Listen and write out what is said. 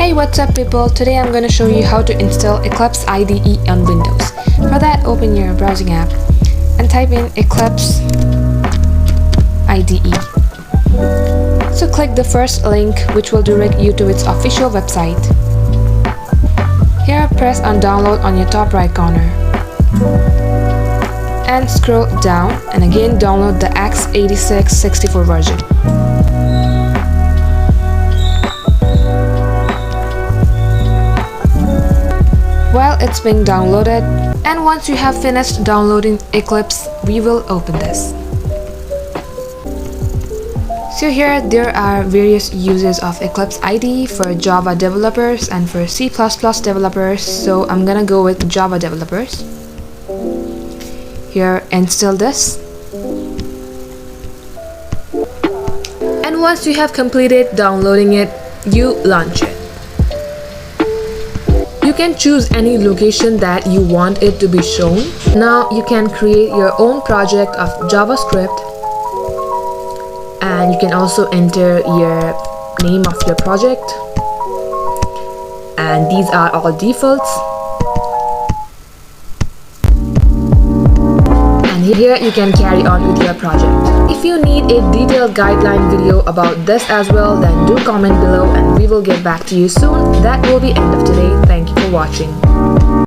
Hey, what's up people? Today I'm going to show you how to install Eclipse IDE on Windows. For that, open your browsing app and type in Eclipse IDE. So click the first link which will direct you to its official website. Here press on download on your top right corner. And scroll down and again download the x86 64 version. While it's being downloaded, and once you have finished downloading Eclipse, we will open this. So here there are various uses of Eclipse IDE for Java developers and for C++ developers, so I'm gonna go with Java developers. Here, install this. And once you have completed downloading it, you launch it. You can choose any location that you want it to be shown. Now you can create your own project of JavaScript, and you can also enter your name of your project, and these are all defaults. And here you can carry on with your project. If you need a detailed guideline video about this as well, then do comment below and we will get back to you soon. That will be end of today. Thank you for watching.